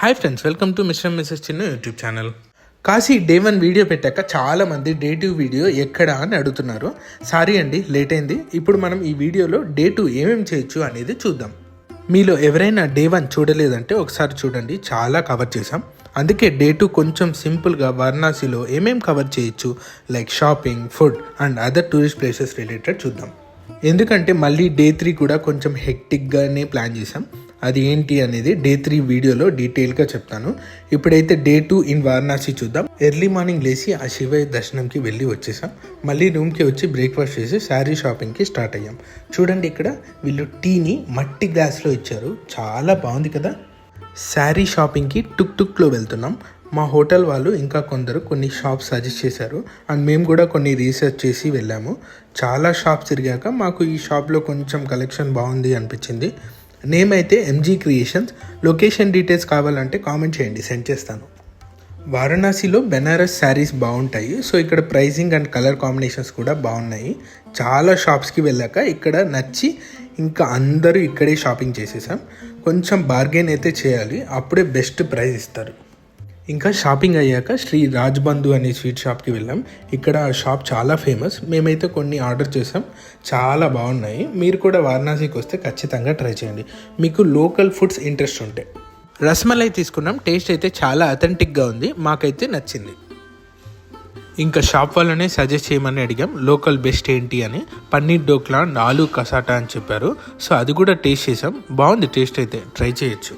Hi friends, welcome to mister missus Chinna YouTube channel. Kashi day 1 video పెట్టాక చాలామంది day 2 video ఎక్కడా అని అడుగుతున్నారు. సారీ అండి, లేట్ అయింది. ఇప్పుడు మనం ఈ వీడియోలో డే 2 ఏమేమి చేయొచ్చు అనేది చూద్దాం. మీలో ఎవరైనా డే 1 చూడలేదంటే ఒకసారి చూడండి, చాలా కవర్ చేసాం. అందుకే డే 2 కొంచెం సింపుల్గా వారణాసిలో ఏమేమి కవర్ చేయొచ్చు, like shopping, food and other tourist places related చూద్దాం. ఎందుకంటే మళ్ళీ డే 3 కూడా కొంచెం హెక్టిక్గానే ప్లాన్ చేసాం. అది ఏంటి అనేది డే 3 వీడియోలో డీటెయిల్గా చెప్తాను. ఇప్పుడైతే డే 2 ఇన్ వారణాసి చూద్దాం. ఎర్లీ మార్నింగ్ లేచి ఆ శివయ్య దర్శనంకి వెళ్ళి వచ్చేసాం. మళ్ళీ రూమ్కి వచ్చి బ్రేక్ఫాస్ట్ చేసి శారీ షాపింగ్కి స్టార్ట్ అయ్యాం. చూడండి, ఇక్కడ వీళ్ళు టీని మట్టి గ్లాస్లో ఇచ్చారు, చాలా బాగుంది కదా. శారీ షాపింగ్కి టుక్లో వెళ్తున్నాం. మా హోటల్ వాళ్ళు ఇంకా కొందరు కొన్ని షాప్స్ సజెస్ట్ చేశారు అండ్ మేము కూడా కొన్ని రీసెర్చ్ చేసి వెళ్ళాము. చాలా షాప్స్ తిరిగాక మాకు ఈ షాప్లో కొంచెం కలెక్షన్ బాగుంది అనిపించింది. నేమ్ అయితే ఎంజీ క్రియేషన్స్. లొకేషన్ డీటెయిల్స్ కావాలంటే కామెంట్ చేయండి, సెండ్ చేస్తాను. వారణాసిలో బెనారస్ శారీస్ బాగుంటాయి. సో ఇక్కడ ప్రైజింగ్ అండ్ కలర్ కాంబినేషన్స్ కూడా బాగున్నాయి. చాలా షాప్స్కి వెళ్ళాక ఇక్కడ నచ్చి ఇంకా అందరూ ఇక్కడే షాపింగ్ చేసేసాం. కొంచెం బార్గెన్ అయితే చేయాలి, అప్పుడే బెస్ట్ ప్రైస్ ఇస్తారు. ఇంకా షాపింగ్ అయ్యాక శ్రీ రాజ్బంధు అనే స్వీట్ షాప్కి వెళ్ళాం. ఇక్కడ ఆ షాప్ చాలా ఫేమస్. మేమైతే కొన్ని ఆర్డర్ చేసాం, చాలా బాగున్నాయి. మీరు కూడా వారణాసికి వస్తే ఖచ్చితంగా ట్రై చేయండి, మీకు లోకల్ ఫుడ్స్ ఇంట్రెస్ట్ ఉంటే. రసమలై తీసుకున్నాం, టేస్ట్ అయితే చాలా అథెంటిక్గా ఉంది, మాకైతే నచ్చింది. ఇంకా షాప్ వాళ్ళనే సజెస్ట్ చేయమని అడిగాం లోకల్ బెస్ట్ ఏంటి అని. పన్నీర్ డోక్లా అండ్ ఆలూ కసాటా అని చెప్పారు. సో అది కూడా టేస్ట్ చేసాం, బాగుంది. టేస్ట్ అయితే ట్రై చేయొచ్చు.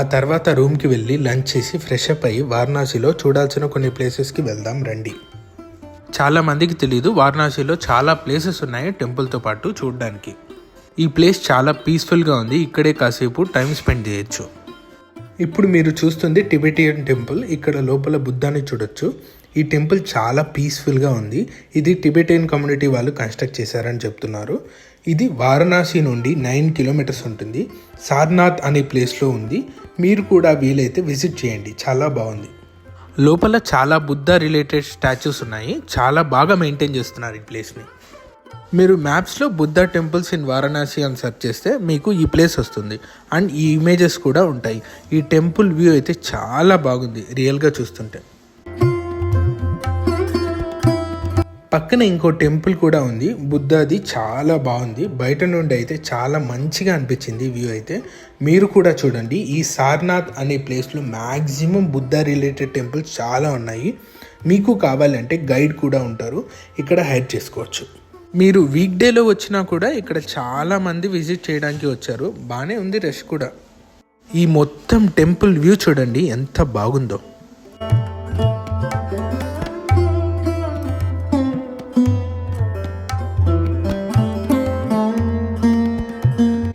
ఆ తర్వాత రూమ్కి వెళ్ళి లంచ్ చేసి ఫ్రెష్ అప్ అయ్యి వారణాసిలో చూడాల్సిన కొన్ని ప్లేసెస్కి వెళ్దాం రండి. చాలామందికి తెలీదు, వారణాసిలో చాలా ప్లేసెస్ ఉన్నాయి టెంపుల్తో పాటు చూడడానికి. ఈ ప్లేస్ చాలా పీస్ఫుల్గా ఉంది, ఇక్కడే కాసేపు టైం స్పెండ్ చేయొచ్చు. ఇప్పుడు మీరు చూస్తుంది టిబెటియన్ టెంపుల్. ఇక్కడ లోపల బుద్ధాన్ని చూడొచ్చు. ఈ టెంపుల్ చాలా పీస్ఫుల్గా ఉంది. ఇది టిబెటియన్ కమ్యూనిటీ వాళ్ళు కన్స్ట్రక్ట్ చేశారని చెప్తున్నారు. ఇది వారణాసి నుండి 9 కిలోమీటర్స్ ఉంటుంది. సార్నాథ్ అనే ప్లేస్లో ఉంది. మీరు కూడా వీలైతే విజిట్ చేయండి, చాలా బాగుంది. లోపల చాలా బుద్ధ రిలేటెడ్ స్టాచ్యూస్ ఉన్నాయి, చాలా బాగా మెయింటైన్ చేస్తున్నారు ఈ ప్లేస్ని. మీరు మ్యాప్స్లో బుద్ధ టెంపుల్స్ ఇన్ వారణాసి అని సెర్చ్ చేస్తే మీకు ఈ ప్లేస్ వస్తుంది అండ్ ఈ ఇమేజెస్ కూడా ఉంటాయి. ఈ టెంపుల్ వ్యూ అయితే చాలా బాగుంది రియల్గా చూస్తుంటే. పక్కన ఇంకో టెంపుల్ కూడా ఉంది, బుద్ధది, చాలా బాగుంది. బయట నుండి అయితే చాలా మంచిగా అనిపించింది వ్యూ అయితే. మీరు కూడా చూడండి, ఈ సార్నాథ్ అనే ప్లేస్లో మ్యాక్సిమం బుద్ధ రిలేటెడ్ టెంపుల్స్ చాలా ఉన్నాయి. మీకు కావాలంటే గైడ్ కూడా ఉంటారు, ఇక్కడ హైడ్ చేసుకోవచ్చు. మీరు వీక్ డేలో వచ్చినా కూడా ఇక్కడ చాలా మంది విజిట్ చేయడానికి వచ్చారు, బాగానే ఉంది రష్ కూడా. ఈ మొత్తం టెంపుల్ వ్యూ చూడండి ఎంత బాగుందో.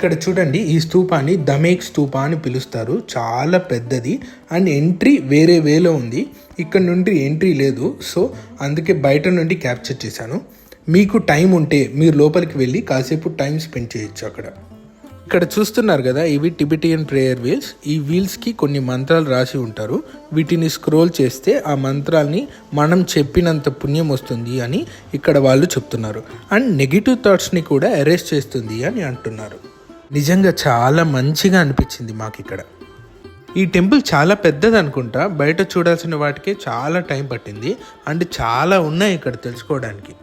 ఇక్కడ చూడండి, ఈ స్తూపాన్ని దమేక్ స్తూపా అని పిలుస్తారు. చాలా పెద్దది అండ్ ఎంట్రీ వేరే వేలో ఉంది. ఇక్కడ నుండి ఎంట్రీ లేదు, సో అందుకే బయట నుండి క్యాప్చర్ చేశాను. మీకు టైం ఉంటే మీరు లోపలికి వెళ్ళి కాసేపు టైం స్పెండ్ చేయొచ్చు అక్కడ. ఇక్కడ చూస్తున్నారు కదా, ఇవి టిబెటియన్ ప్రేయర్ వీల్స్. ఈ వీల్స్కి కొన్ని మంత్రాలు రాసి ఉంటారు. వీటిని స్క్రోల్ చేస్తే ఆ మంత్రాల్ని మనం చెప్పినంత పుణ్యం వస్తుంది అని ఇక్కడ వాళ్ళు చెప్తున్నారు. అండ్ నెగిటివ్ థాట్స్ని కూడా ఎరేస్ చేస్తుంది అని అంటున్నారు. నిజంగా చాలా మంచిగా అనిపించింది మాకు ఇక్కడ. ఈ టెంపుల్ చాలా పెద్దది అనుకుంటా, బయట చూడాల్సిన వాటికే చాలా టైం పట్టింది అండ్ చాలా ఉన్నాయి ఇక్కడ తెలుసుకోవడానికి.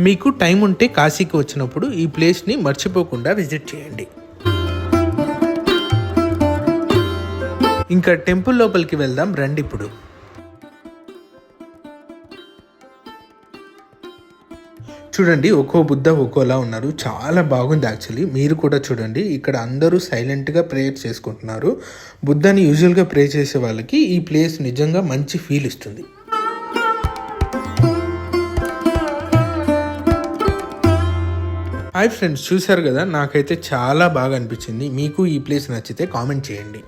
మీకు టైం ఉంటే కాశీకి వచ్చినప్పుడు ఈ ప్లేస్ని మర్చిపోకుండా విజిట్ చేయండి. ఇంకా టెంపుల్ లోపలికి వెళ్దాం రండి. ఇప్పుడు చూడండి, ఒక్కో బుద్ధ ఒక్కోలా ఉన్నారు, చాలా బాగుంది యాక్చువల్లీ. మీరు కూడా చూడండి, ఇక్కడ అందరూ సైలెంట్గా ప్రేయర్ చేసుకుంటున్నారు. బుద్ధని యూజువల్గా ప్రే చేసే వాళ్ళకి ఈ ప్లేస్ నిజంగా మంచి ఫీల్ ఇస్తుంది. హాయ్ ఫ్రెండ్స్, చూశారు కదా, నాకైతే చాలా బాగా అనిపించింది. మీకు ఈ ప్లేస్ నచ్చితే కామెంట్ చేయండి.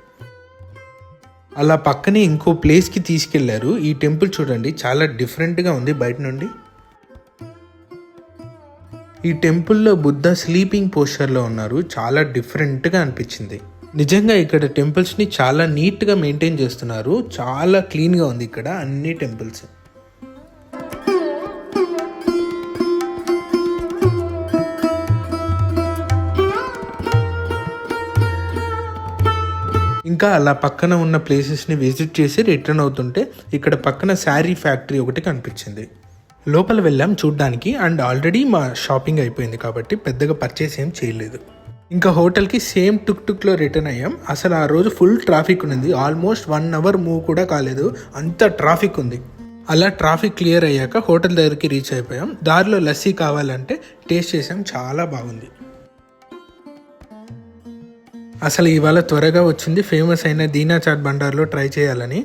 అలా పక్కనే ఇంకో ప్లేస్కి తీసుకెళ్లారు. ఈ టెంపుల్ చూడండి, చాలా డిఫరెంట్గా ఉంది బయట నుండి. ఈ టెంపుల్లో బుద్ధ స్లీపింగ్ పోస్చర్లో ఉన్నారు, చాలా డిఫరెంట్గా అనిపించింది. నిజంగా ఇక్కడ టెంపుల్స్ని చాలా నీట్గా మెయింటైన్ చేస్తున్నారు, చాలా క్లీన్గా ఉంది ఇక్కడ అన్ని టెంపుల్స్. ఇంకా అలా పక్కన ఉన్న ప్లేసెస్ని విజిట్ చేసి రిటర్న్ అవుతుంటే ఇక్కడ పక్కన శారీ ఫ్యాక్టరీ ఒకటి కనిపించింది. లోపల వెళ్ళాం చూడ్డానికి అండ్ ఆల్రెడీ మా షాపింగ్ అయిపోయింది కాబట్టి పెద్దగా పర్చేస్ ఏం చేయలేదు. ఇంకా హోటల్కి సేమ్ టుక్లో రిటర్న్ అయ్యాం. అసలు ఆ రోజు ఫుల్ ట్రాఫిక్ ఉంది. ఆల్మోస్ట్ 1 అవర్ మూవ్ కూడా కాలేదు, అంత ట్రాఫిక్ ఉంది. అలా ట్రాఫిక్ క్లియర్ అయ్యాక హోటల్ దగ్గరికి రీచ్ అయిపోయాం. దారిలో లస్సీ కావాలంటే టేస్ట్ చేసాం, చాలా బాగుంది. అసలు ఇవాళ త్వరగా వచ్చింది ఫేమస్ అయిన దీనా చాట్ బండార్లో ట్రై చేయాలని.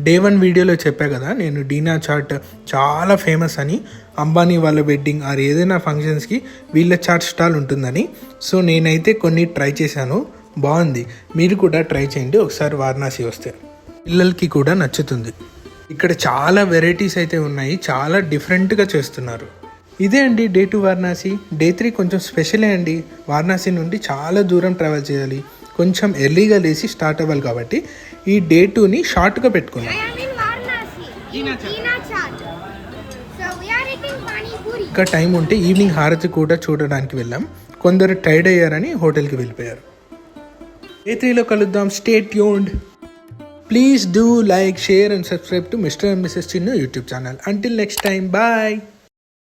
డే 1 వీడియోలో చెప్పా కదా నేను దీనా చాట్ చాలా ఫేమస్ అని. అంబానీ వాళ్ళ వెడ్డింగ్ ఆర్ ఏదైనా ఫంక్షన్స్కి వీళ్ళ చాట్ స్టాల్ ఉంటుందని. సో నేనైతే కొన్ని ట్రై చేశాను, బాగుంది. మీరు కూడా ట్రై చేయండి ఒకసారి వారణాసి వస్తే, పిల్లలకి కూడా నచ్చుతుంది. ఇక్కడ చాలా వెరైటీస్ అయితే ఉన్నాయి, చాలా డిఫరెంట్గా చేస్తున్నారు. ఇదే అండి డే 2 వారణాసి. డే 3 కొంచెం స్పెషలే అండి. వారణాసి నుండి చాలా దూరం ట్రావెల్ చేయాలి, కొంచెం ఎర్లీగా లేచి స్టార్ట్ అవ్వాలి కాబట్టి ఈ డే 2ని షార్ట్గా పెట్టుకున్నాం. ఇంకా టైం ఉంటే ఈవినింగ్ హారతి కూడా చూడడానికి వెళ్ళాం. కొందరు టైర్డ్ అయ్యారని హోటల్కి వెళ్ళిపోయారు. డే 3లో కలుద్దాం. Stay tuned. Please do like, share and subscribe to Mr. and Mrs. Chinnu YouTube channel. Until next time, bye.